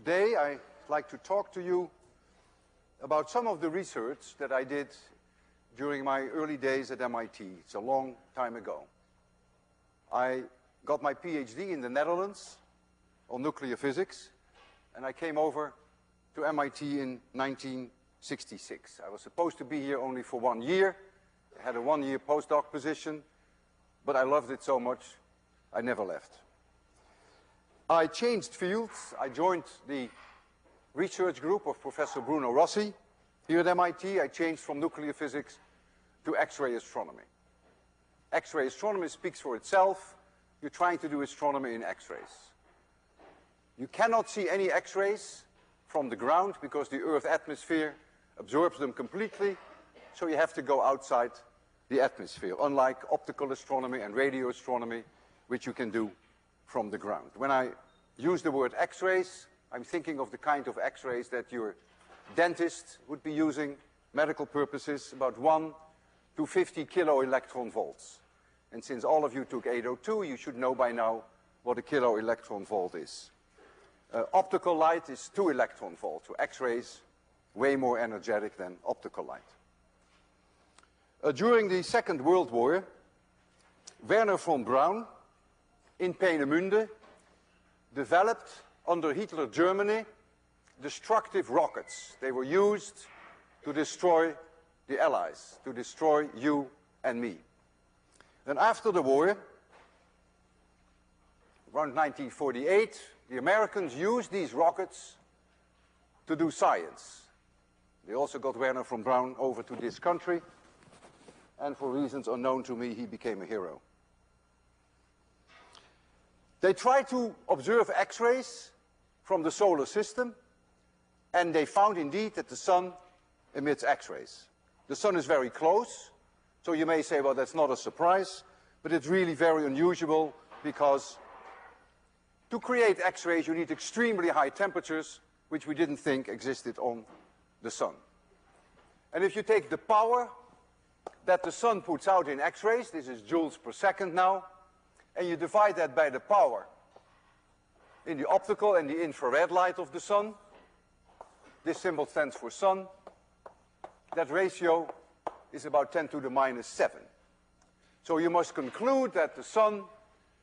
Today I'd like to talk to you about some of the research that I did during my early days at MIT. It's a long time ago. I got my PhD in the Netherlands on nuclear physics, and I came over to MIT in 1966. I was supposed to be here only for 1 year. I had a 1-year postdoc position, but I loved it so much, I never left. I changed fields. I joined the research group of Professor Bruno Rossi here at MIT. I changed from nuclear physics to X-ray astronomy. X-ray astronomy speaks for itself. You're trying to do astronomy in X-rays. You cannot see any X-rays from the ground because the Earth's atmosphere absorbs them completely, so you have to go outside the atmosphere, unlike optical astronomy and radio astronomy, which you can do from the ground. When I use the word X-rays, I'm thinking of the kind of X-rays that your dentist would be using, medical purposes, about 1 to 50 kilo electron volts. And since all of you took 802, you should know by now what a kilo electron volt is. Optical light is 2 electron volts, so X-rays way more energetic than optical light. During the Second World War, Werner von Braun in Peenemünde developed under Hitler Germany destructive rockets. They were used to destroy the Allies, to destroy you and me. Then after the war, around 1948, the Americans used these rockets to do science. They also got Werner von Braun over to this country, and for reasons unknown to me, he became a hero. They tried to observe X-rays from the solar system, and they found indeed that the sun emits X-rays. The sun is very close, so you may say, well, that's not a surprise, but it's really very unusual because to create X-rays you need extremely high temperatures, which we didn't think existed on the sun. And if you take the power that the sun puts out in X-rays, this is joules per second now, and you divide that by the power in the optical and the infrared light of the sun, this symbol stands for sun, that ratio is about 10 to the minus 7. So you must conclude that the sun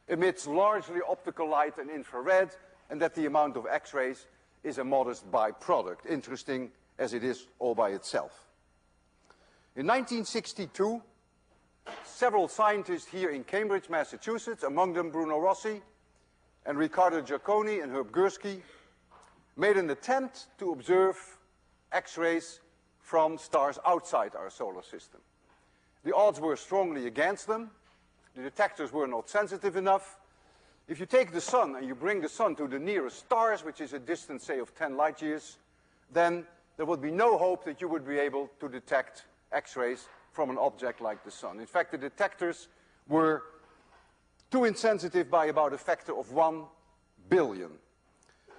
emits largely optical light and infrared, and that the amount of X-rays is a modest byproduct, interesting as it is all by itself. In 1962, several scientists here in Cambridge, Massachusetts, among them Bruno Rossi and Riccardo Giacconi and Herb Gursky, made an attempt to observe X-rays from stars outside our solar system. The odds were strongly against them. The detectors were not sensitive enough. If you take the sun and you bring the sun to the nearest stars, which is a distance, say, of 10 light years, then there would be no hope that you would be able to detect X-rays from an object like the sun. In fact, the detectors were too insensitive by about a factor of 1 billion.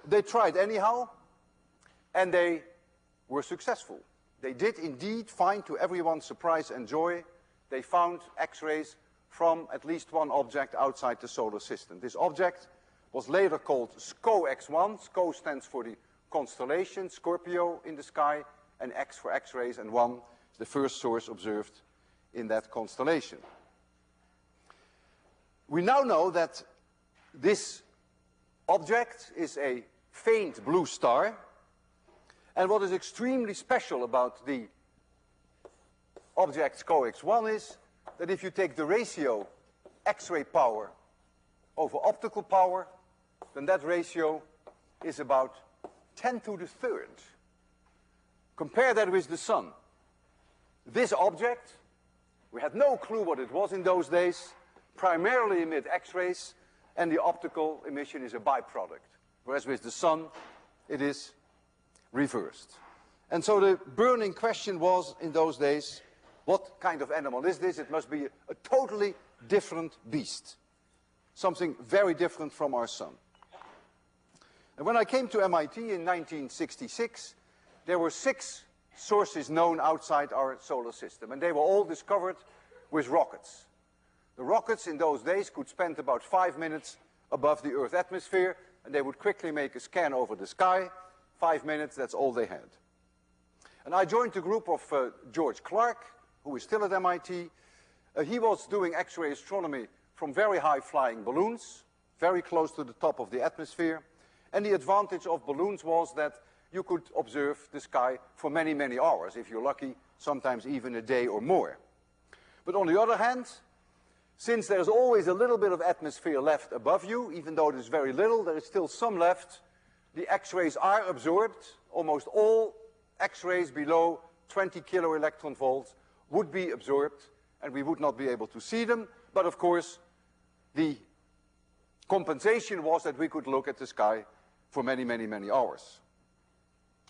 They tried anyhow, and they were successful. They did indeed find, to everyone's surprise and joy, they found X-rays from at least one object outside the solar system. This object was later called SCO-X1. SCO stands for the constellation, Scorpio in the sky, and X for X-rays, and 1 is the first source observed in that constellation. We now know that this object is a faint blue star, and what is extremely special about the object SCO-X1 is that if you take the ratio X-ray power over optical power, then that ratio is about 10 to the third. Compare that with the sun. This object, we had no clue what it was in those days, primarily emit X-rays, and the optical emission is a byproduct. Whereas with the sun, it is reversed. And so the burning question was, in those days, what kind of animal is this? It must be a totally different beast. Something very different from our sun. And when I came to MIT in 1966, there were 6 sources known outside our solar system, and they were all discovered with rockets. The rockets in those days could spend about 5 minutes above the Earth's atmosphere, and they would quickly make a scan over the sky. 5 minutes, that's all they had. And I joined the group of George Clark, who is still at MIT. He was doing X-ray astronomy from very high flying balloons, very close to the top of the atmosphere. And the advantage of balloons was that you could observe the sky for many, many hours. If you're lucky, sometimes even a day or more. But on the other hand, since there's always a little bit of atmosphere left above you, even though there's very little, there is still some left. The X-rays are absorbed. Almost all X-rays below 20 kiloelectron volts would be absorbed, and we would not be able to see them. But of course, the compensation was that we could look at the sky for many, many, many hours.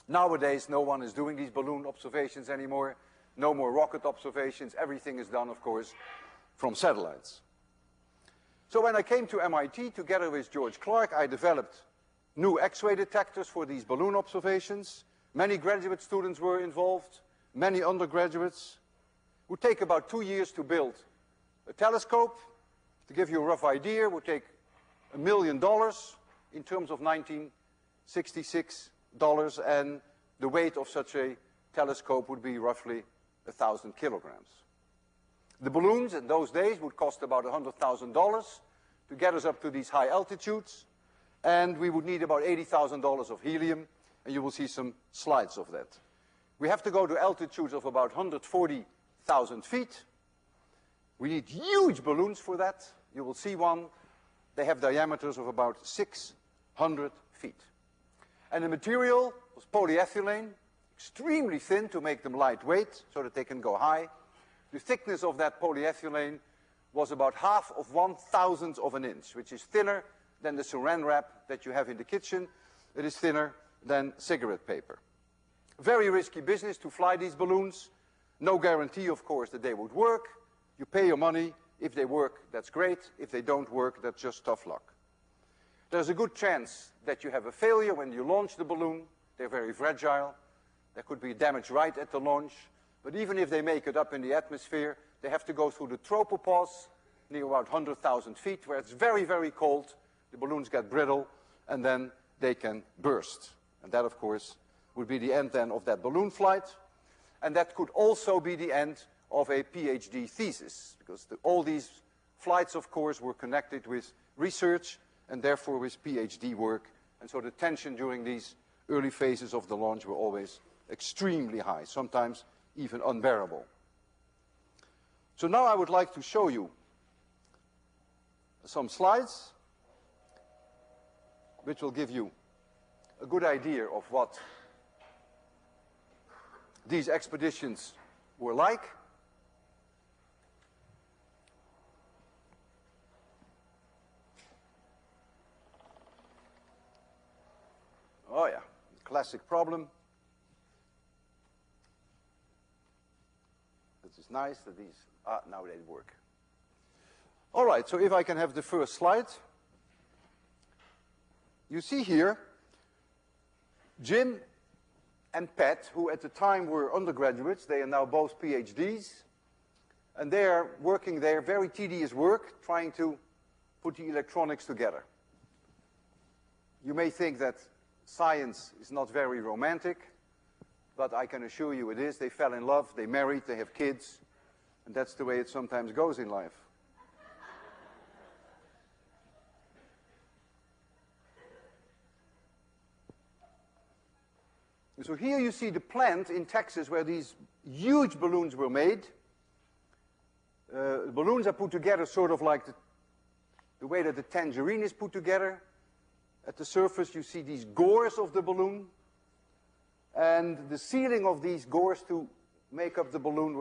Nowadays, no one is doing these balloon observations anymore. No more rocket observations. Everything is done, of course, from satellites. So when I came to MIT, together with George Clark, I developed new X-ray detectors for these balloon observations. Many graduate students were involved, many undergraduates. It would take about 2 years to build a telescope. To give you a rough idea, it would take $1 million in terms of 1966 dollars, and the weight of such a telescope would be roughly 1,000 kilograms. The balloons in those days would cost about $100,000 to get us up to these high altitudes, and we would need about $80,000 of helium, and you will see some slides of that. We have to go to altitudes of about 140,000 feet. We need huge balloons for that. You will see one. They have diameters of about 600 feet. And the material was polyethylene, extremely thin to make them lightweight so that they can go high. The thickness of that polyethylene was about 1/1,000th of an inch, which is thinner than the saran wrap that you have in the kitchen. It is thinner than cigarette paper. Very risky business to fly these balloons. No guarantee, of course, that they would work. You pay your money. If they work, that's great. If they don't work, that's just tough luck. There's a good chance that you have a failure when you launch the balloon. They're very fragile. There could be damage right at the launch. But even if they make it up in the atmosphere, they have to go through the tropopause near about 100,000 feet, where it's very, very cold. The balloons get brittle, and then they can burst. And that, of course, would be the end then of that balloon flight. And that could also be the end of a PhD thesis, because all these flights, of course, were connected with research and therefore with PhD work. And so the tension during these early phases of the launch were always extremely high, sometimes even unbearable. So now I would like to show you some slides which will give you a good idea of what these expeditions were like. Oh yeah, classic problem. This is nice that these, now they work. All right, so if I can have the first slide. You see here Jim and Pat, who at the time were undergraduates. They are now both PhDs. And they are working there, very tedious work, trying to put the electronics together. You may think that science is not very romantic, but I can assure you it is. They fell in love, they married, they have kids, and that's the way it sometimes goes in life. So here you see the plant in Texas where these huge balloons were made. The balloons are put together sort of like the way that the tangerine is put together. At the surface you see these gores of the balloon. And the sealing of these gores to make up the balloon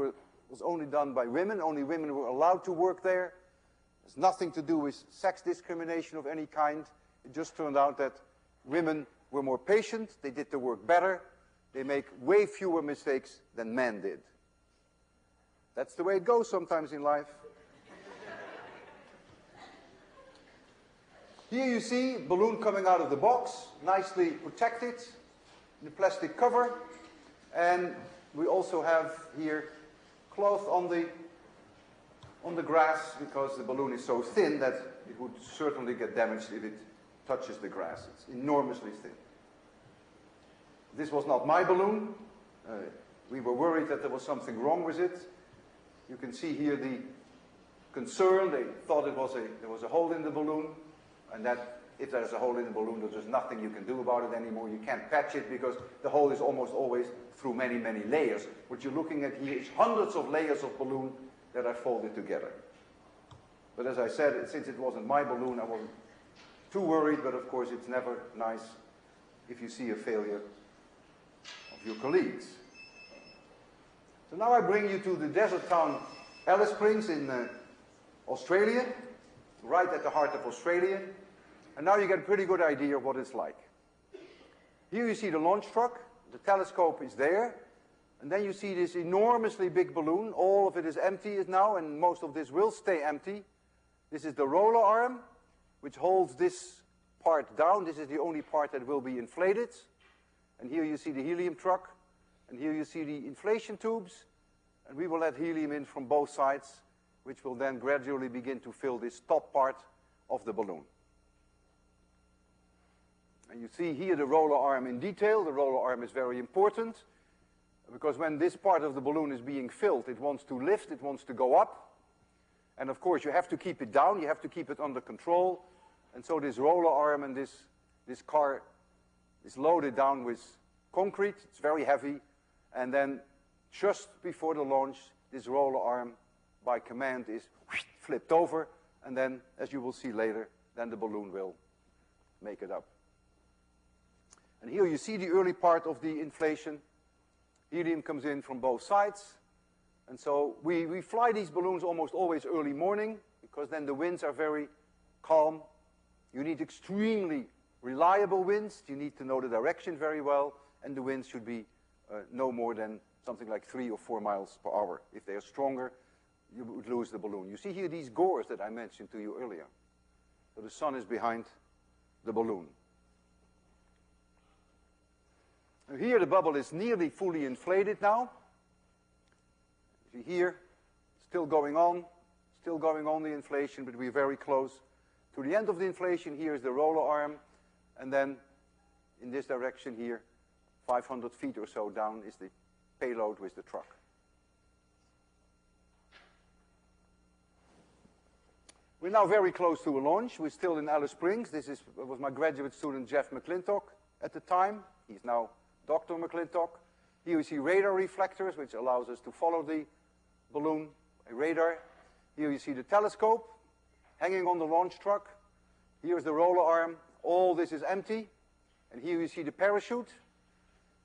was only done by women. Only women were allowed to work there. It's nothing to do with sex discrimination of any kind. It just turned out that women were more patient, they did the work better, they make way fewer mistakes than men did. That's the way it goes sometimes in life. Here you see balloon coming out of the box, nicely protected in a plastic cover. And we also have here cloth on the grass, because the balloon is so thin that it would certainly get damaged if it touches the grass. It's enormously thin. This was not my balloon. We were worried that there was something wrong with it. You can see here the concern. They thought there was a hole in the balloon, and that if there's a hole in the balloon, there's just nothing you can do about it anymore. You can't patch it because the hole is almost always through many, many layers. What you're looking at here is hundreds of layers of balloon that are folded together. But as I said, since it wasn't my balloon, I wasn't too worried, but of course it's never nice if you see a failure of your colleagues. So now I bring you to the desert town Alice Springs in Australia, right at the heart of Australia. And now you get a pretty good idea of what it's like. Here you see the launch truck, the telescope is there, and then you see this enormously big balloon. All of it is empty now, and most of this will stay empty. This is the roller arm, which holds this part down. This is the only part that will be inflated. And here you see the helium truck, and here you see the inflation tubes, and we will let helium in from both sides, which will then gradually begin to fill this top part of the balloon. And you see here the roller arm in detail. The roller arm is very important, because when this part of the balloon is being filled, it wants to lift, it wants to go up. And of course, you have to keep it down, you have to keep it under control. And so this roller arm and this car is loaded down with concrete. It's very heavy. And then just before the launch, this roller arm, by command, is flipped over. And then, as you will see later, then the balloon will make it up. And here you see the early part of the inflation. Helium comes in from both sides. And so we fly these balloons almost always early morning, because then the winds are very calm. You need extremely reliable winds. You need to know the direction very well. And the winds should be no more than something like 3 or 4 miles per hour. If they are stronger, you would lose the balloon. You see here these gores that I mentioned to you earlier. So the sun is behind the balloon. Now here the bubble is nearly fully inflated now. You see here, still going on the inflation, but we're very close to the end of the inflation. Here is the roller arm, and then in this direction here, 500 feet or so down, is the payload with the truck. We're now very close to a launch. We're still in Alice Springs. This was my graduate student, Jeff McClintock, at the time. He's now Dr. McClintock. Here we see radar reflectors, which allows us to follow the balloon, a radar. Here you see the telescope hanging on the launch truck. Here's the roller arm. All this is empty. And here you see the parachute.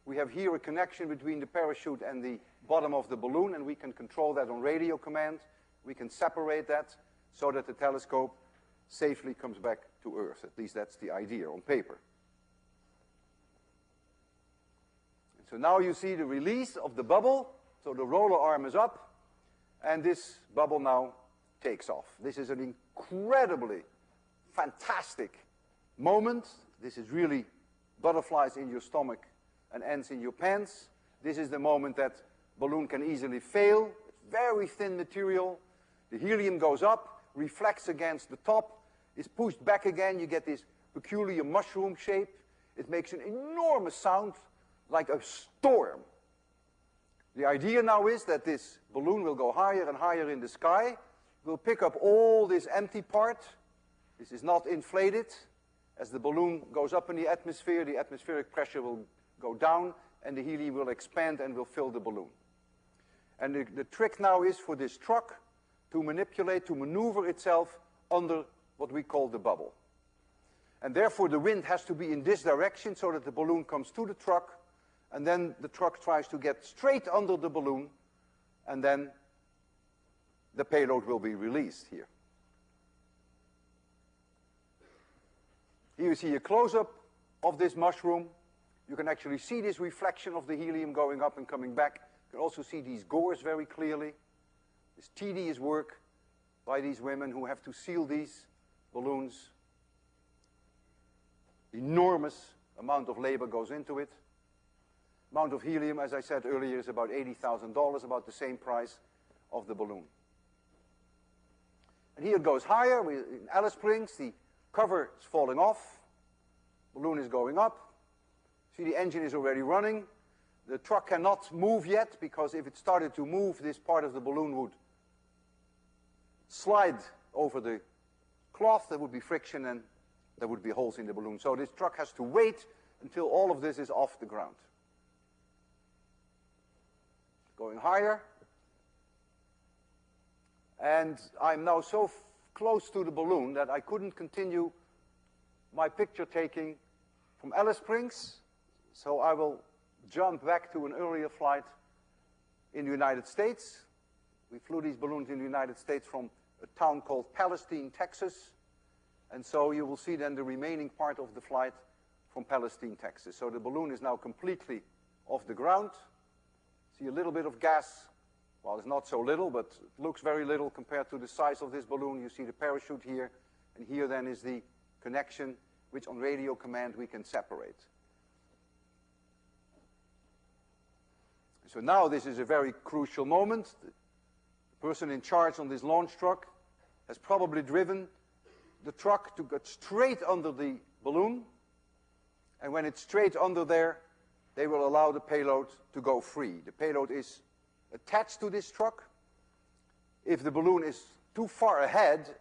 We have here a connection between the parachute and the bottom of the balloon, and we can control that on radio command. We can separate that so that the telescope safely comes back to Earth. At least that's the idea on paper. And so now you see the release of the bubble. So the roller arm is up, and this bubble now takes off. This is an incredibly fantastic moment. This is really butterflies in your stomach and ants in your pants. This is the moment that balloon can easily fail. It's very thin material. The helium goes up, reflects against the top, is pushed back again. You get this peculiar mushroom shape. It makes an enormous sound, like a storm. The idea now is that this balloon will go higher and higher in the sky. We'll pick up all this empty part. This is not inflated. As the balloon goes up in the atmospheric pressure will go down, and the helium will expand and will fill the balloon. And the trick now is for this truck to maneuver itself under what we call the bubble. And therefore the wind has to be in this direction so that the balloon comes to the truck, and then the truck tries to get straight under the balloon, and then the payload will be released here. Here you see a close-up of this mushroom. You can actually see this reflection of the helium going up and coming back. You can also see these gores very clearly. This tedious work by these women who have to seal these balloons. Enormous amount of labor goes into it. Amount of helium, as I said earlier, is about $80,000, about the same price of the balloon. And here it goes higher. In Alice Springs, the cover is falling off. Balloon is going up. See, the engine is already running. The truck cannot move yet, because if it started to move, this part of the balloon would slide over the cloth. There would be friction and there would be holes in the balloon. So this truck has to wait until all of this is off the ground. Going higher. And I'm now so close to the balloon that I couldn't continue my picture taking from Alice Springs. So I will jump back to an earlier flight in the United States. We flew these balloons in the United States from a town called Palestine, Texas. And so you will see then the remaining part of the flight from Palestine, Texas. So the balloon is now completely off the ground. See a little bit of gas. Well, it's not so little, but it looks very little compared to the size of this balloon. You see the parachute here. And here then is the connection, which on radio command we can separate. So now this is a very crucial moment. The person in charge on this launch truck has probably driven the truck to get straight under the balloon. And when it's straight under there, they will allow the payload to go free. The payload is attached to this truck. If the balloon is too far ahead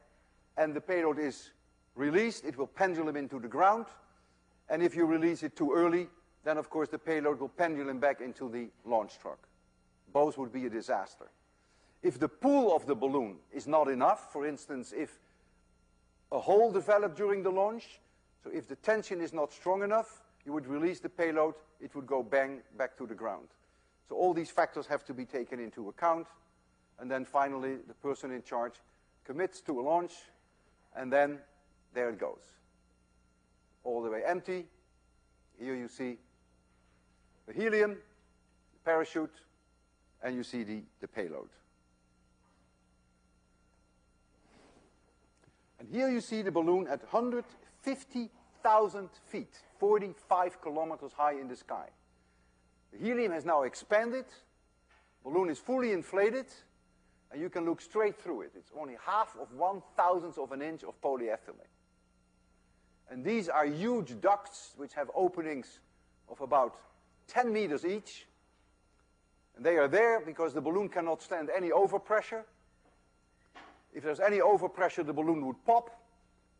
and the payload is released, it will pendulum into the ground. And if you release it too early, then of course the payload will pendulum back into the launch truck. Both would be a disaster. If the pull of the balloon is not enough, for instance, if a hole developed during the launch, so if the tension is not strong enough, you would release the payload, it would go bang back to the ground. So all these factors have to be taken into account. And then finally, the person in charge commits to a launch, and then there it goes. All the way empty. Here you see the helium, the parachute, and you see the payload. And here you see the balloon at 150,000 feet, 45 kilometers high in the sky. The helium has now expanded, balloon is fully inflated, and you can look straight through it. It's only half of 1/1000th of an inch of polyethylene. And these are huge ducts which have openings of about 10 meters each. And they are there because the balloon cannot stand any overpressure. If there's any overpressure, the balloon would pop.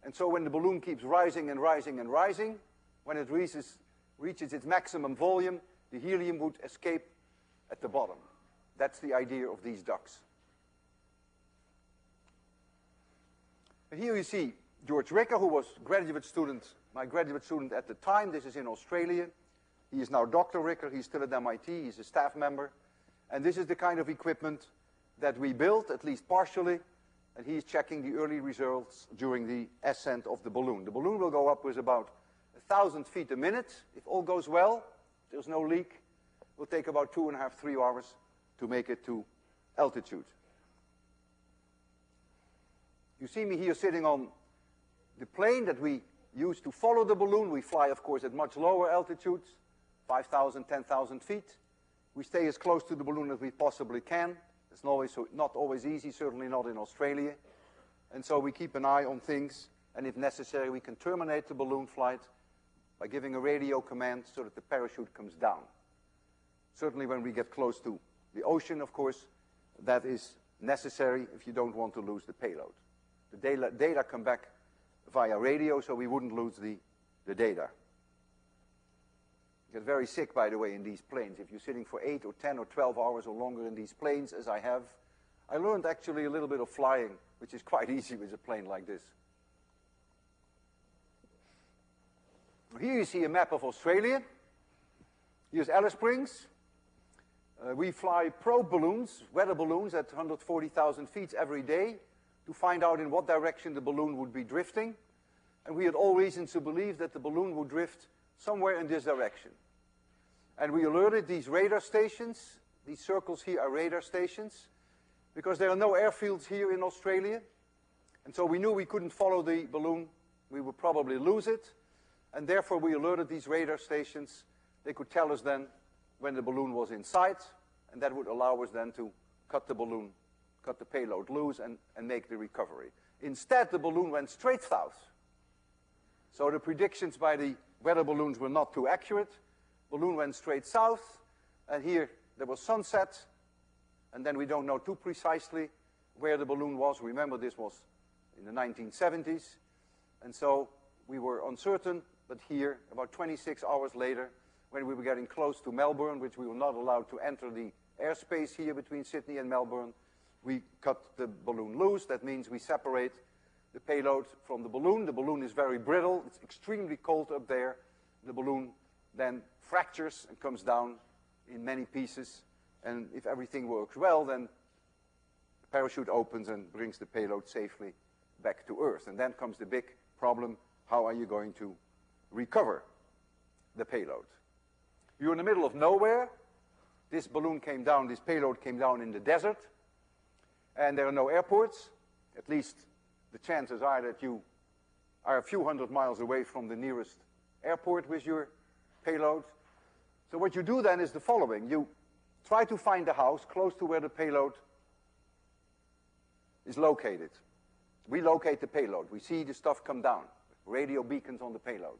And so when the balloon keeps rising and rising and rising, when it reaches its maximum volume, the helium would escape at the bottom. That's the idea of these ducts. And here you see George Ricker, who was my graduate student at the time. This is in Australia. He is now Dr. Ricker. He's still at MIT. He's a staff member. And this is the kind of equipment that we built, at least partially. And he's checking the early results during the ascent of the balloon. The balloon will go up with about 1,000 feet a minute. If all goes well, there's no leak. It will take about 2.5, 3 hours to make it to altitude. You see me here sitting on the plane that we use to follow the balloon. We fly, of course, at much lower altitudes, 5,000, 10,000 feet. We stay as close to the balloon as we possibly can. It's not always easy, certainly not in Australia. And so we keep an eye on things, and if necessary, we can terminate the balloon flight by giving a radio command so that the parachute comes down. Certainly when we get close to the ocean, of course, that is necessary if you don't want to lose the payload. The data come back via radio, so we wouldn't lose the data. You get very sick, by the way, in these planes. If you're sitting for 8 or 10 or 12 hours or longer in these planes, as I have, I learned actually a little bit of flying, which is quite easy with a plane like this. Here you see a map of Australia. Here's Alice Springs. We fly probe balloons, weather balloons, at 140,000 feet every day to find out in what direction the balloon would be drifting. And we had all reasons to believe that the balloon would drift somewhere in this direction. And we alerted these radar stations. These circles here are radar stations, because there are no airfields here in Australia. And so we knew we couldn't follow the balloon. We would probably lose it. And therefore we alerted these radar stations. They could tell us then when the balloon was in sight, and that would allow us then to cut the payload loose and make the recovery. Instead, the balloon went straight south. So the predictions by the weather balloons were not too accurate. Balloon went straight south, and here there was sunset, and then we don't know too precisely where the balloon was. Remember, this was in the 1970s, and so we were uncertain, but here, about 26 hours later, when we were getting close to Melbourne, which we were not allowed to enter the airspace here between Sydney and Melbourne, we cut the balloon loose. That means we separate the payload from the balloon. The balloon is very brittle. It's extremely cold up there. The balloon then fractures and comes down in many pieces. And if everything works well, then the parachute opens and brings the payload safely back to Earth. And then comes the big problem: how are you going to recover the payload? You're in the middle of nowhere. This balloon came down, this payload came down in the desert, and there are no airports. At least the chances are that you are a few hundred miles away from the nearest airport with your payload. So what you do then is the following. You try to find a house close to where the payload is located. We locate the payload. We see the stuff come down, radio beacons on the payload.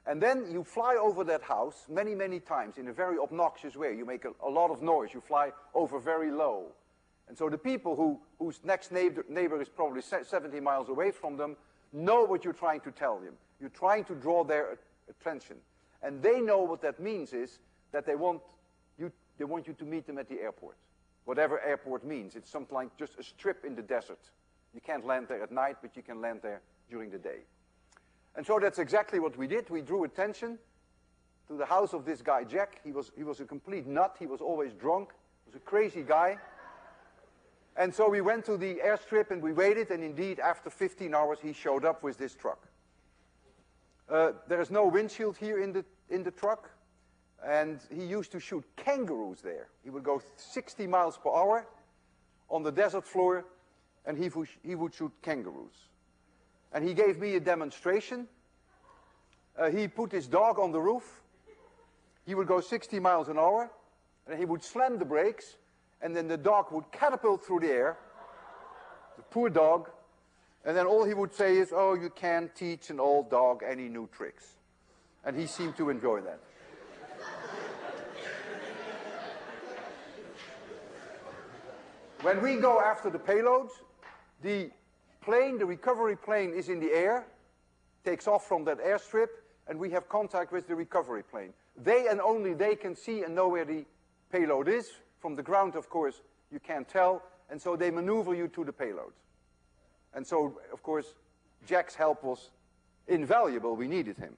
And then you fly over that house many, many times in a very obnoxious way. You make a lot of noise. You fly over very low. And so the people whose next neighbor is probably 70 miles away from them know what you're trying to tell them. You're trying to draw their attention. And they know what that means is that they want you to meet them at the airport. Whatever airport means. It's something like just a strip in the desert. You can't land there at night, but you can land there during the day. And so that's exactly what we did. We drew attention to the house of this guy, Jack. He was a complete nut. He was always drunk. He was a crazy guy. And so we went to the airstrip and we waited, and indeed, after 15 hours, he showed up with this truck. There is no windshield here in the truck, and he used to shoot kangaroos there. He would go 60 miles per hour on the desert floor, and he would shoot kangaroos. And he gave me a demonstration. He put his dog on the roof. He would go 60 miles an hour, and he would slam the brakes, and then the dog would catapult through the air, the poor dog, and then all he would say is, "Oh, you can't teach an old dog any new tricks." And he seemed to enjoy that. When we go after the payload, the recovery plane is in the air, takes off from that airstrip, and we have contact with the recovery plane. They and only they can see and know where the payload is. From the ground, of course, you can't tell, and so they maneuver you to the payload. And so, of course, Jack's help was invaluable. We needed him.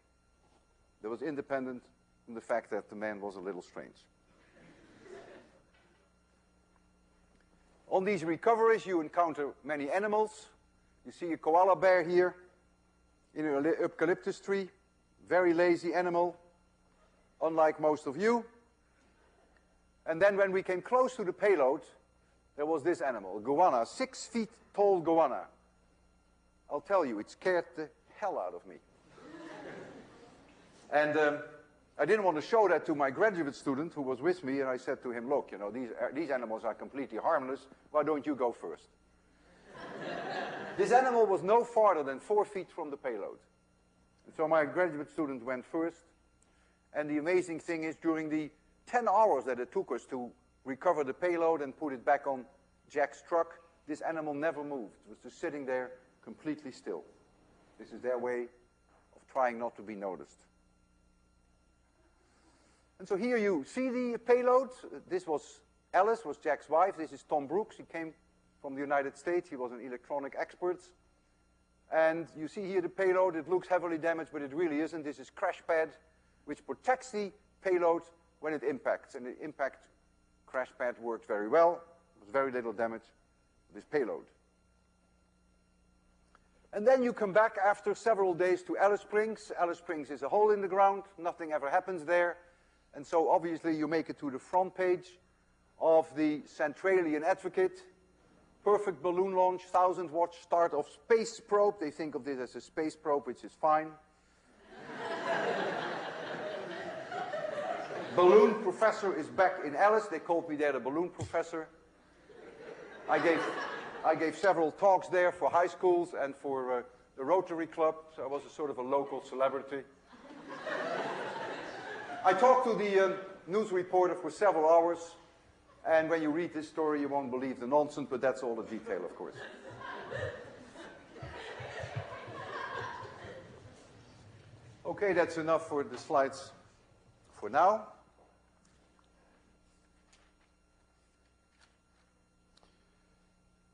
That was independent from the fact that the man was a little strange. On these recoveries, you encounter many animals. You see a koala bear here in an eucalyptus tree. Very lazy animal, unlike most of you. And then when we came close to the payload, there was this animal, a goanna, 6 feet tall goanna. I'll tell you, it scared the hell out of me. And I didn't want to show that to my graduate student who was with me, and I said to him, "Look, you know, these animals are completely harmless. Why don't you go first?" This animal was no farther than 4 feet from the payload. And so my graduate student went first. And the amazing thing is, during the 10 hours that it took us to recover the payload and put it back on Jack's truck, this animal never moved. It was just sitting there completely still. This is their way of trying not to be noticed. And so here you see the payload. This was Alice, was Jack's wife. This is Tom Brooks. He came from the United States. He was an electronic expert. And you see here the payload. It looks heavily damaged, but it really isn't. This is crash pad, which protects the payload when it impacts. And the impact crash pad worked very well. There was very little damage to this payload. And then you come back after several days to Alice Springs. Alice Springs is a hole in the ground. Nothing ever happens there. And so obviously you make it to the front page of the Centralian Advocate. Perfect balloon launch, 1,000-watt start of space probe. They think of this as a space probe, which is fine. Balloon professor is back in Alice. They called me there the balloon professor. I gave several talks there for high schools and for the Rotary Club, so I was a sort of a local celebrity. I talked to the news reporter for several hours, and when you read this story, you won't believe the nonsense, but that's all the detail, of course. Okay, that's enough for the slides for now.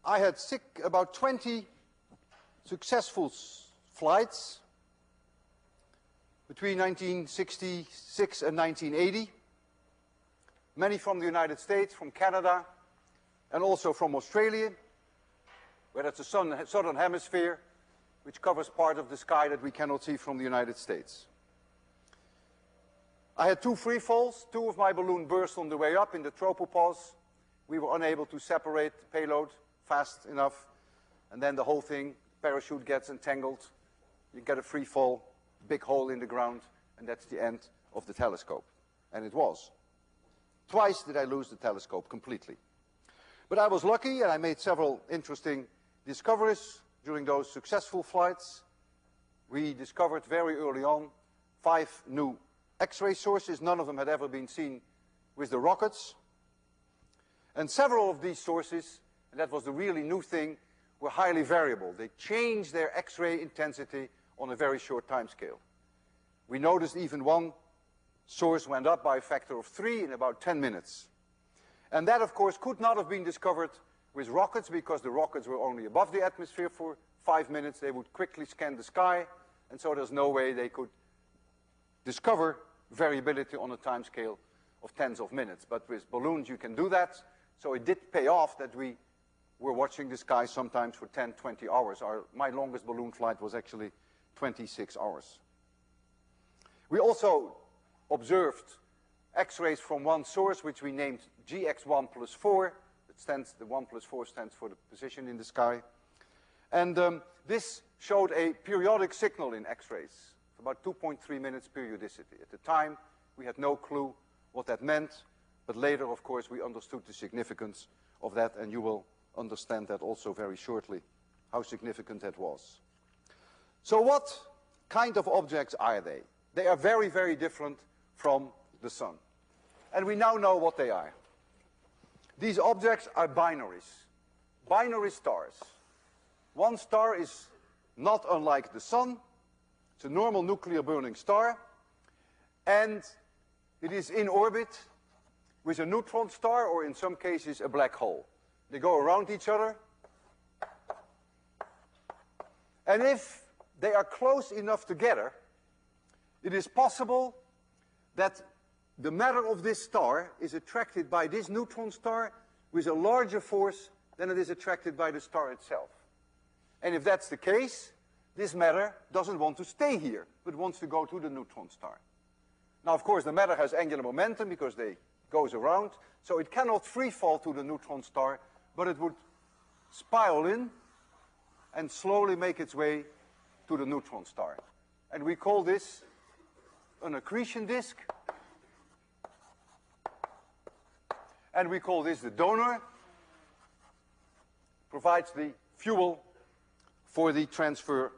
I had about 20 successful flights between 1966 and 1980. Many from the United States, from Canada, and also from Australia, where that's the southern hemisphere, which covers part of the sky that we cannot see from the United States. I had 2 free falls. 2 of my balloons burst on the way up in the tropopause. We were unable to separate the payload fast enough, and then the whole thing, parachute gets entangled, you get a free fall, big hole in the ground, and that's the end of the telescope. And it was. Twice did I lose the telescope completely. But I was lucky, and I made several interesting discoveries during those successful flights. We discovered very early on 5 new X-ray sources. None of them had ever been seen with the rockets. And several of these sources, and that was the really new thing, were highly variable. They changed their X-ray intensity on a very short time scale. We noticed even one source went up by a factor of 3 in about 10 minutes. And that, of course, could not have been discovered with rockets, because the rockets were only above the atmosphere for 5 minutes. They would quickly scan the sky, and so there's no way they could discover variability on a time scale of tens of minutes. But with balloons, you can do that. So it did pay off that we were watching the sky sometimes for 10, 20 hours. My longest balloon flight was actually 26 hours. We also observed X-rays from one source, which we named GX1 plus 4. The 1 plus 4 stands for the position in the sky. And this showed a periodic signal in X-rays, about 2.3 minutes periodicity. At the time, we had no clue what that meant, but later, of course, we understood the significance of that, and you will understand that also very shortly, how significant that was. So what kind of objects are they? They are very, very different from the sun. And we now know what they are. These objects are binaries, binary stars. One star is not unlike the sun. It's a normal nuclear burning star, and it is in orbit with a neutron star, or in some cases a black hole. They go around each other, and if they are close enough together, it is possible that the matter of this star is attracted by this neutron star with a larger force than it is attracted by the star itself. And if that's the case, this matter doesn't want to stay here, but wants to go to the neutron star. Now, of course, the matter has angular momentum because it goes around, so it cannot free fall to the neutron star, but it would spiral in and slowly make its way to the neutron star. And we call this an accretion disk. And we call this the donor. Provides the fuel for the transfer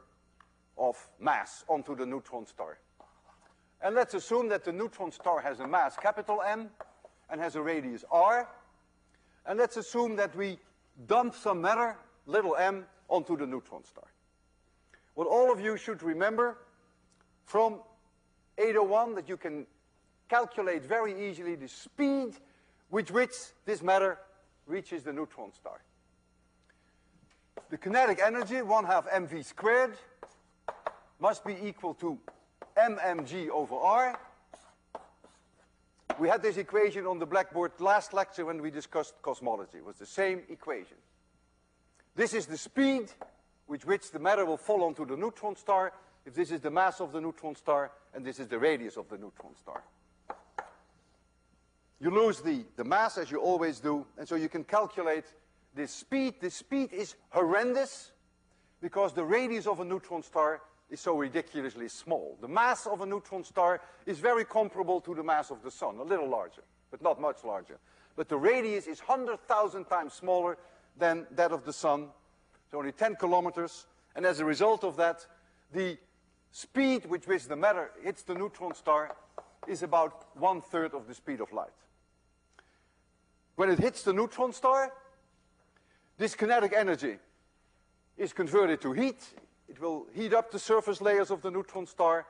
of mass onto the neutron star. And let's assume that the neutron star has a mass capital M and has a radius r. And let's assume that we dump some matter, little m, onto the neutron star. What all of you should remember from 801, that you can calculate very easily the speed with which this matter reaches the neutron star. The kinetic energy, 1/2 mv squared, must be equal to mmg over r. We had this equation on the blackboard last lecture when we discussed cosmology. It was the same equation. This is the speed with which the matter will fall onto the neutron star, if this is the mass of the neutron star, and this is the radius of the neutron star. You lose the mass, as you always do, and so you can calculate this speed. This speed is horrendous because the radius of a neutron star is so ridiculously small. The mass of a neutron star is very comparable to the mass of the sun, a little larger, but not much larger. But the radius is 100,000 times smaller than that of the sun. It's only 10 kilometers, and as a result of that, the speed with which the matter hits the neutron star is about 1/3 of the speed of light. When it hits the neutron star, this kinetic energy is converted to heat. It will heat up the surface layers of the neutron star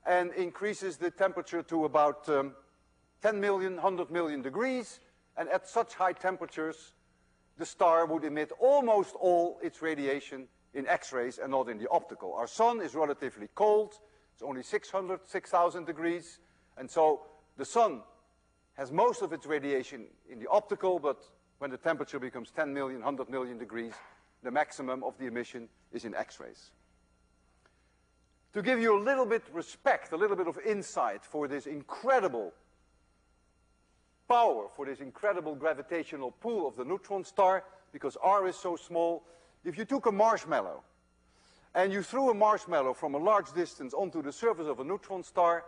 and increases the temperature to about 10 million, 100 million degrees. And at such high temperatures, the star would emit almost all its radiation in X-rays and not in the optical. Our sun is relatively cold. It's only 6,000 degrees. And so the sun has most of its radiation in the optical, but when the temperature becomes 10 million, 100 million degrees, the maximum of the emission is in X-rays. To give you a little bit respect, a little bit of insight for this incredible power, for this incredible gravitational pull of the neutron star, because R is so small, if you took a marshmallow and you threw a marshmallow from a large distance onto the surface of a neutron star,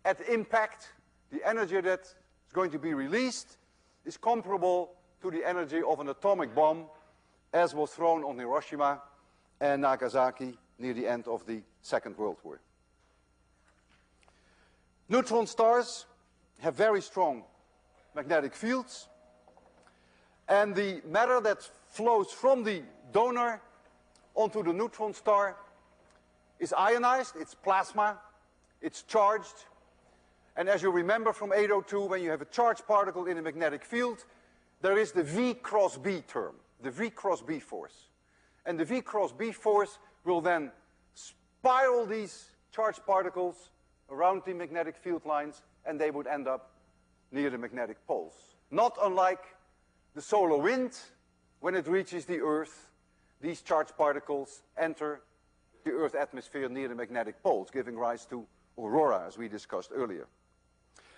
at impact, the energy that is going to be released is comparable to the energy of an atomic bomb as was thrown on Hiroshima and Nagasaki near the end of the Second World War. Neutron stars have very strong magnetic fields, and the matter that flows from the donor onto the neutron star is ionized, it's plasma, it's charged, and as you remember from 802, when you have a charged particle in a magnetic field, there is the V cross B term, the V cross B force. And the V cross B force will then spiral these charged particles around the magnetic field lines, and they would end up near the magnetic poles. Not unlike the solar wind, when it reaches the Earth, these charged particles enter the Earth's atmosphere near the magnetic poles, giving rise to aurora, as we discussed earlier.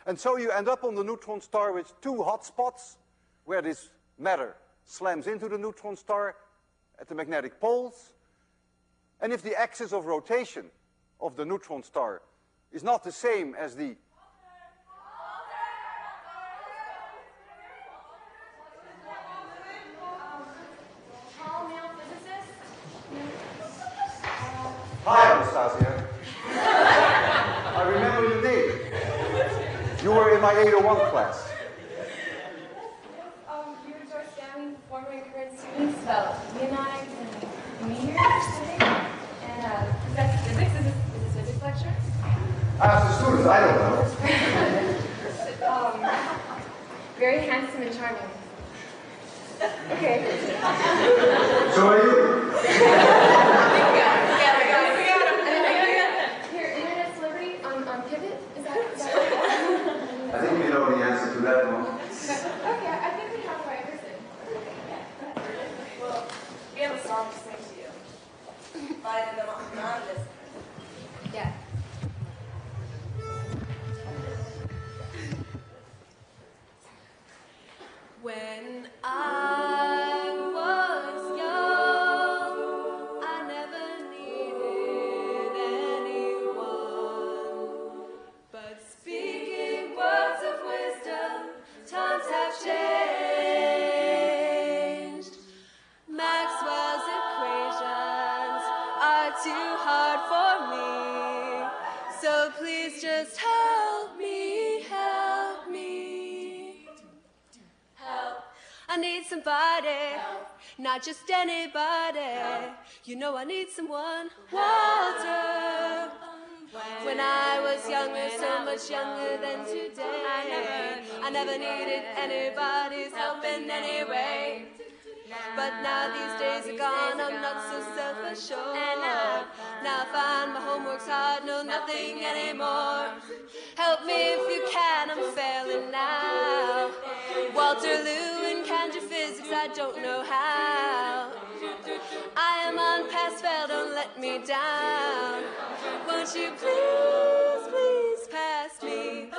And so you end up on the neutron star with two hotspots, where this matter slams into the neutron star at the magnetic poles. And if the axis of rotation of the neutron star is not the same as the Hi, Anastasia. I remember your name. You were in my 801 class. You enjoy scanning former and current students about ionides and meteors, I think. And that's physics. Is this a physics lecture? Ask the students, I don't know. Very handsome and charming. Okay. So are you? I think we know the answer to that one. Okay, I think we have the right person. Well, we have a song to sing to you. By the non-listeners. Yeah. When I was young, I never needed anyone. But speaking words of wisdom, times have changed. Maxwell's equations are too hard for me. So please just help me, help me. Help. I need somebody, not just anybody. You know I need someone. Walter. When I was younger, so much younger than today, I never needed anybody's help in any way. But now these days are gone, I'm not so self-assured. Now I find my homework's hard, know nothing anymore. Help me if you can, I'm failing now. Walter Lewin, can't you physics? I don't know how. I am on pass fail, don't let me down. Won't you please, please pass me?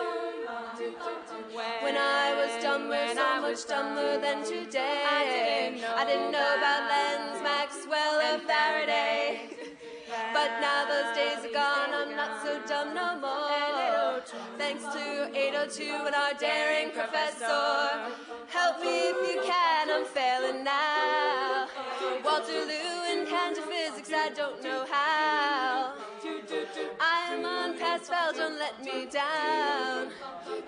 When I was dumber, so much dumber than today, I didn't know about Lenz, Maxwell, or Faraday. But now those days are gone, I'm not so dumb no more. Thanks to 802 and our daring professor. Help me if you can, I'm failing now. Walter Lewin, can't you physics? I don't know how. I Come on, Pascal, don't let me down.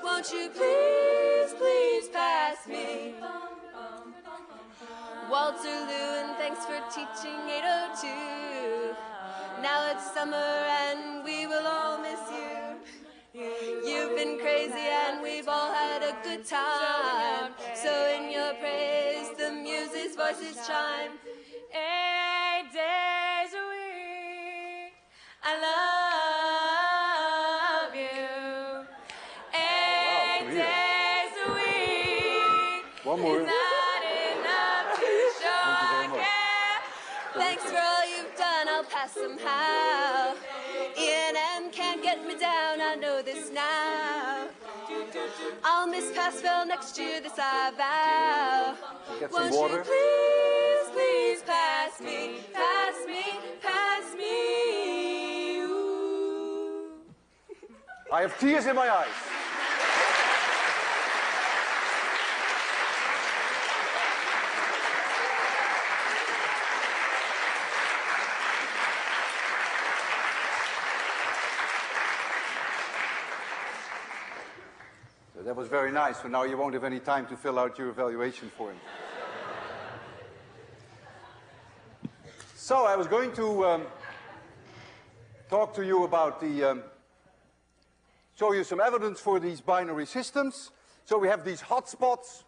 Won't you please, please pass me? Walter Lewin, thanks for teaching 802. Now it's summer and we will all miss you. You've been crazy and we've all had a good time. So in your praise, the muse's voices chime. 8 days a week, I love you. 8 days a week. One more. Is not enough to show I care. Thanks for all you've done, I'll pass somehow. E&M can't get me down, I know this now. I'll miss Passville next year, this I vow. Get some Won't water. you please, please pass me, pass me, pass me. Ooh. I have tears in my eyes. So that was very nice. So now you won't have any time to fill out your evaluation form. So I was going to talk to you about show you some evidence for these binary systems. So we have these hotspots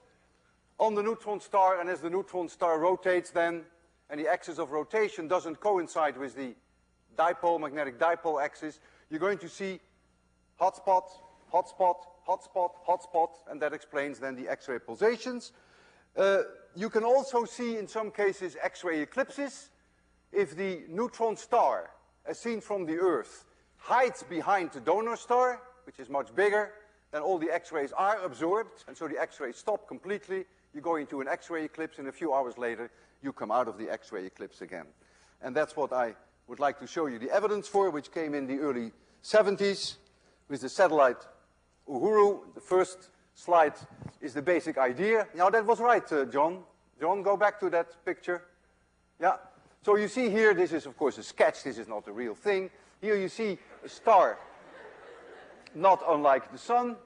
on the neutron star, and as the neutron star rotates then, and the axis of rotation doesn't coincide with the dipole, magnetic dipole axis, you're going to see hotspot, hotspot, hotspot, hotspot, and that explains then the X-ray pulsations. You can also see in some cases X-ray eclipses. If the neutron star, as seen from the Earth, hides behind the donor star, which is much bigger, then all the X-rays are absorbed, and so the X-rays stop completely. You go into an X-ray eclipse, and a few hours later, you come out of the X-ray eclipse again. And that's what I would like to show you the evidence for, which came in the early 70s with the satellite Uhuru. The first slide is the basic idea. Now, that was right, John. John, go back to that picture. Yeah. So you see here, this is, of course, a sketch. This is not the real thing. Here you see a star, not unlike the sun.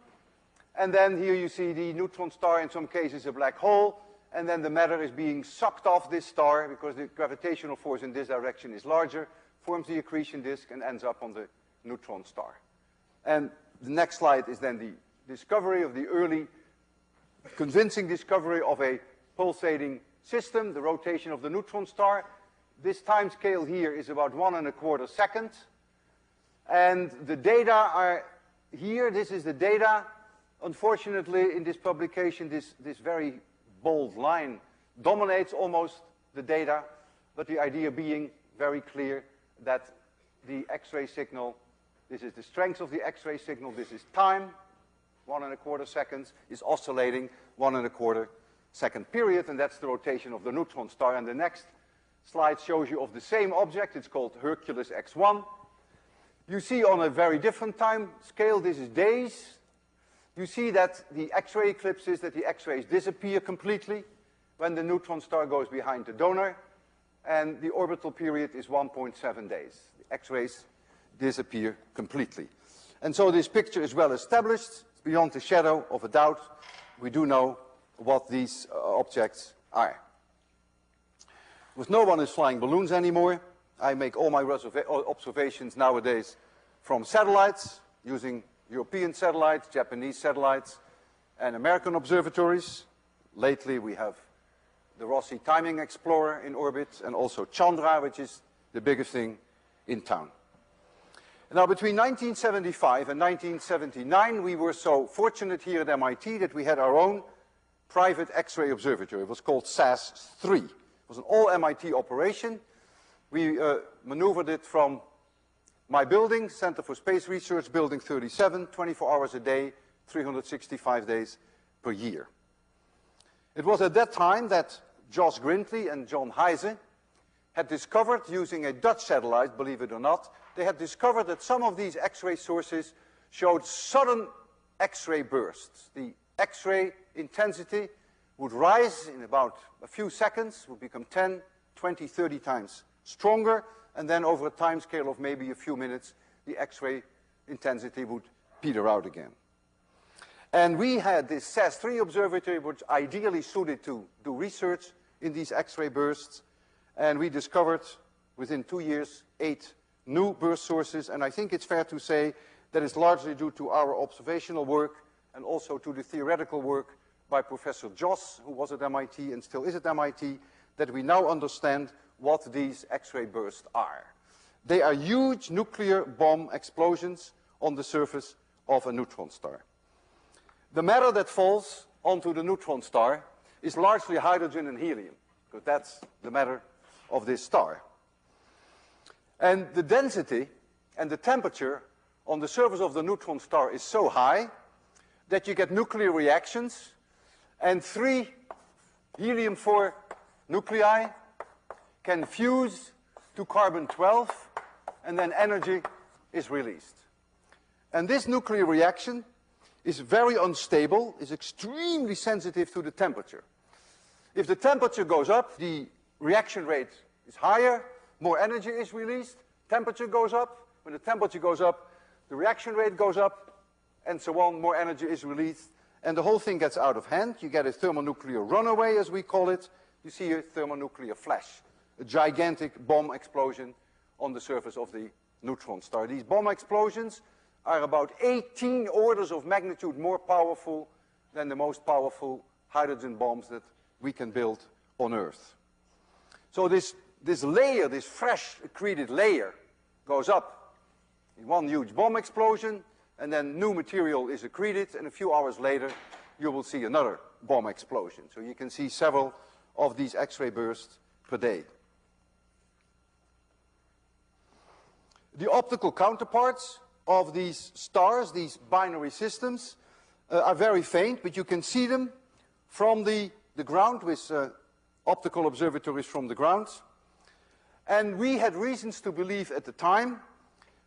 And then here you see the neutron star, in some cases a black hole. And then the matter is being sucked off this star because the gravitational force in this direction is larger, forms the accretion disk, and ends up on the neutron star. And the next slide is then the discovery of the early, convincing discovery of a pulsating system, the rotation of the neutron star. This time scale here is about 1 1/4 seconds. And the data are here. This is the data. Unfortunately, in this publication, this very bold line dominates almost the data, but the idea being very clear that the X-ray signal, this is the strength of the X-ray signal, this is time, 1 1/4 seconds, is oscillating 1 1/4 second period, and that's the rotation of the neutron star. And the next slide shows you of the same object. It's called Hercules X1. You see on a very different time scale, this is days. You see that the X-ray eclipses, that the X-rays disappear completely when the neutron star goes behind the donor, and the orbital period is 1.7 days. The X-rays disappear completely. And so this picture is well established. It's beyond the shadow of a doubt. We do know what these objects are. Because no one is flying balloons anymore, I make all my observations nowadays from satellites, using European satellites, Japanese satellites, and American observatories. Lately, we have the Rossi Timing Explorer in orbit, and also Chandra, which is the biggest thing in town. Now, between 1975 and 1979, we were so fortunate here at MIT that we had our own private X-ray observatory. It was called SAS-3. It was an all-MIT operation. We maneuvered it from my building, Center for Space Research, Building 37, 24 hours a day, 365 days per year. It was at that time that Josh Grindley and John Heise had discovered, using a Dutch satellite, believe it or not, they had discovered that some of these X-ray sources showed sudden X-ray bursts. The X-ray intensity would rise in about a few seconds, would become 10, 20, 30 times stronger, and then over a time scale of maybe a few minutes, the X-ray intensity would peter out again. And we had this SAS-3 observatory, which ideally suited to do research in these X-ray bursts. And we discovered, within 2 years, 8 new burst sources. And I think it's fair to say that it's largely due to our observational work and also to the theoretical work by Professor Joss, who was at MIT and still is at MIT, that we now understand what these X-ray bursts are. They are huge nuclear bomb explosions on the surface of a neutron star. The matter that falls onto the neutron star is largely hydrogen and helium, because that's the matter of this star. And the density and the temperature on the surface of the neutron star is so high that you get nuclear reactions, and 3 helium-4 nuclei can fuse to carbon-12, and then energy is released. And this nuclear reaction is very unstable, is extremely sensitive to the temperature. If the temperature goes up, the reaction rate is higher, more energy is released, temperature goes up. When the temperature goes up, the reaction rate goes up, and so on, more energy is released, and the whole thing gets out of hand. You get a thermonuclear runaway, as we call it. You see a thermonuclear flash, a gigantic bomb explosion on the surface of the neutron star. These bomb explosions are about 18 orders of magnitude more powerful than the most powerful hydrogen bombs that we can build on Earth. So this layer, this fresh accreted layer, goes up in one huge bomb explosion, and then new material is accreted, and a few hours later you will see another bomb explosion. So you can see several of these X-ray bursts per day. The optical counterparts of these stars, these binary systems, are very faint, but you can see them from the ground with optical observatories from the ground. And we had reasons to believe at the time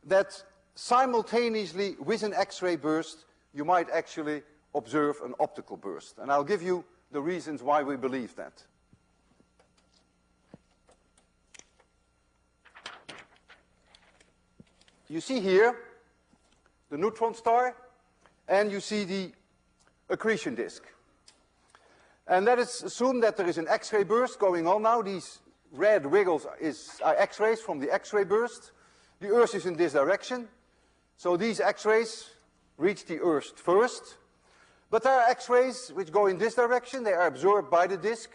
that simultaneously with an X-ray burst, you might actually observe an optical burst. And I'll give you the reasons why we believe that. You see here the neutron star, and you see the accretion disk. And let us assume that there is an X-ray burst going on now. These red wiggles are X-rays from the X-ray burst. The Earth is in this direction. So these X-rays reach the Earth first. But there are X-rays which go in this direction. They are absorbed by the disk.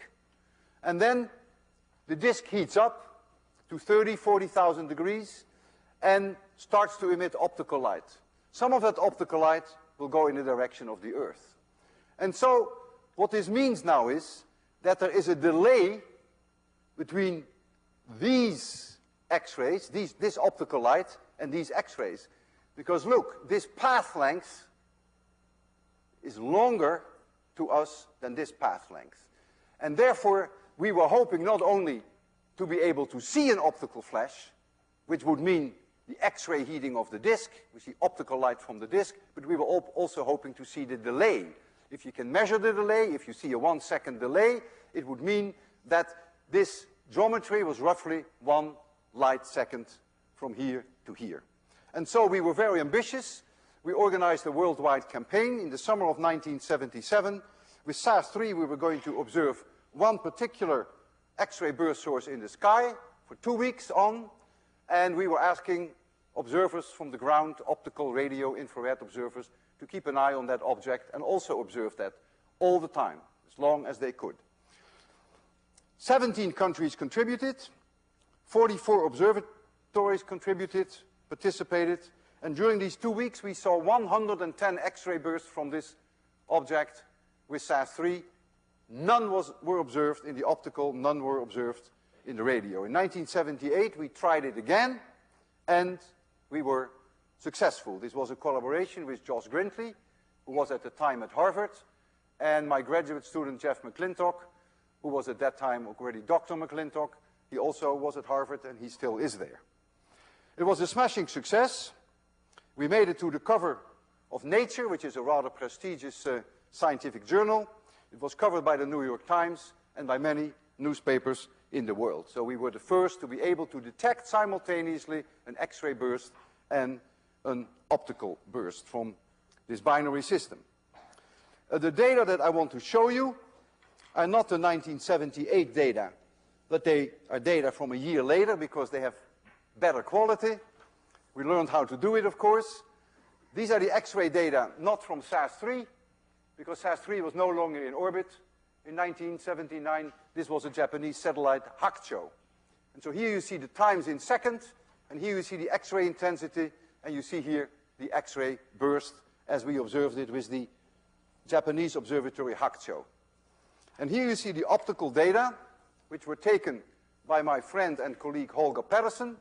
And then the disk heats up to 30, 40,000 degrees and starts to emit optical light. Some of that optical light will go in the direction of the Earth. And so what this means now is that there is a delay between these X-rays, this optical light, and these X-rays. Because look, this path length is longer to us than this path length. And therefore, we were hoping not only to be able to see an optical flash, which would mean the X-ray heating of the disk, we see optical light from the disk, but we were also hoping to see the delay. If you can measure the delay, if you see a 1 second delay, it would mean that this geometry was roughly 1 light second from here to here. And so we were very ambitious. We organized a worldwide campaign in the summer of 1977. With SAS-3, we were going to observe one particular X-ray burst source in the sky for 2 weeks on, and we were asking observers from the ground, optical, radio, infrared observers, to keep an eye on that object and also observe that all the time, as long as they could. 17 countries contributed, 44 observatories contributed, participated, and during these 2 weeks we saw 110 X-ray bursts from this object with SAS-3. None were observed in the optical, none were observed in the radio. In 1978 we tried it again, and we were successful. This was a collaboration with Josh Grintley, who was at the time at Harvard, and my graduate student Jeff McClintock, who was at that time already Dr. McClintock. He also was at Harvard, and he still is there. It was a smashing success. We made it to the cover of Nature, which is a rather prestigious scientific journal. It was covered by the New York Times and by many newspapers in the world. So we were the first to be able to detect simultaneously an X-ray burst and an optical burst from this binary system. The data that I want to show you are not the 1978 data, but they are data from a year later because they have better quality. We learned how to do it, of course. These are the X-ray data, not from SAS-3, because SAS-3 was no longer in orbit. In 1979, this was a Japanese satellite, Hakuchou. And so here you see the times in seconds, and here you see the X-ray intensity, and you see here the X-ray burst as we observed it with the Japanese observatory Hakuchou. And here you see the optical data, which were taken by my friend and colleague Holger Pedersen.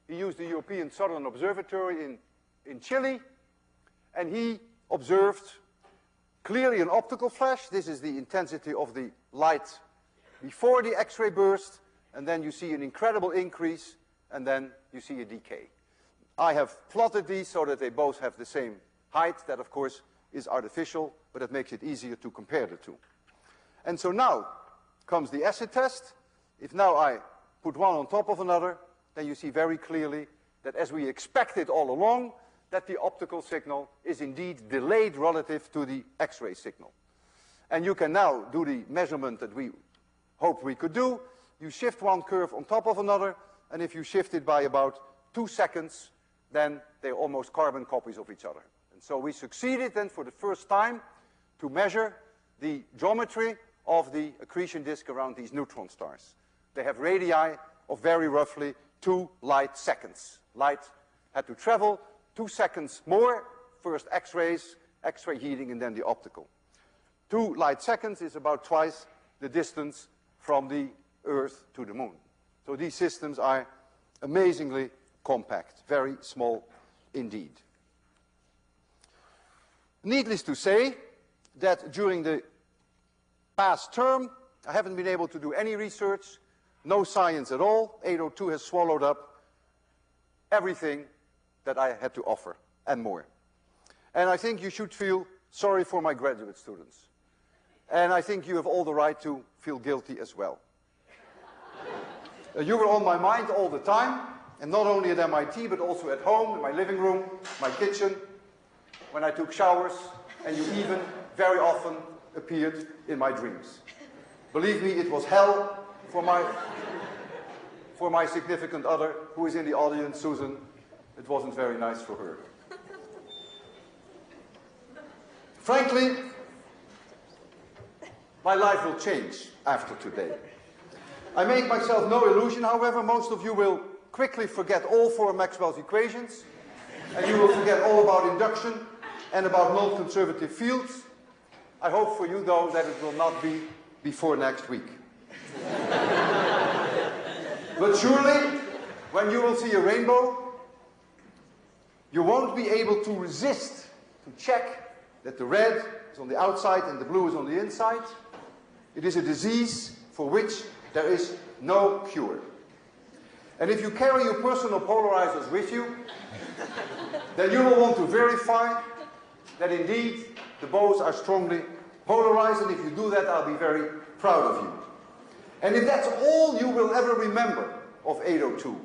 He used the European Southern Observatory in Chile, and he observed clearly an optical flash. This is the intensity of the light before the X-ray burst, and then you see an incredible increase, and then you see a decay. I have plotted these so that they both have the same height. That, of course, is artificial, but it makes it easier to compare the two. And so now comes the acid test. If now I put one on top of another, then you see very clearly that as we expected all along, that the optical signal is indeed delayed relative to the X-ray signal. And you can now do the measurement that we hoped we could do. You shift one curve on top of another, and if you shift it by about 2 seconds, then they're almost carbon copies of each other. And so we succeeded then for the first time to measure the geometry of the accretion disk around these neutron stars. They have radii of very roughly 2 light seconds. Light had to travel 2 seconds more, first X-rays, X-ray heating, and then the optical. 2 light seconds is about twice the distance from the Earth to the Moon. So these systems are amazingly compact, very small indeed. Needless to say that during the past term, I haven't been able to do any research, no science at all. 802 has swallowed up everything that I had to offer, and more. And I think you should feel sorry for my graduate students. And I think you have all the right to feel guilty as well. You were on my mind all the time, and not only at MIT, but also at home, in my living room, my kitchen, when I took showers, and you even very often appeared in my dreams. Believe me, it was hell for my significant other, who is in the audience, Susan. It wasn't very nice for her. Frankly, my life will change after today. I make myself no illusion, however, most of you will quickly forget all 4 Maxwell's equations, and you will forget all about induction and about non-conservative fields. I hope for you, though, that it will not be before next week. But surely, when you will see a rainbow, you won't be able to resist to check that the red is on the outside and the blue is on the inside. It is a disease for which there is no cure. And if you carry your personal polarizers with you, then you will want to verify that indeed the bows are strongly polarized, and if you do that, I'll be very proud of you. And if that's all you will ever remember of 802,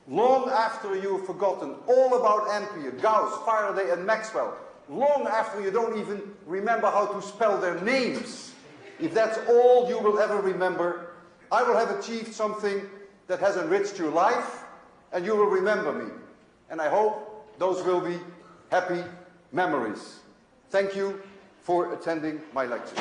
long after you've forgotten all about Ampere, Gauss, Faraday, and Maxwell, long after you don't even remember how to spell their names, if that's all you will ever remember, I will have achieved something that has enriched your life, and you will remember me. And I hope those will be happy memories. Thank you for attending my lecture.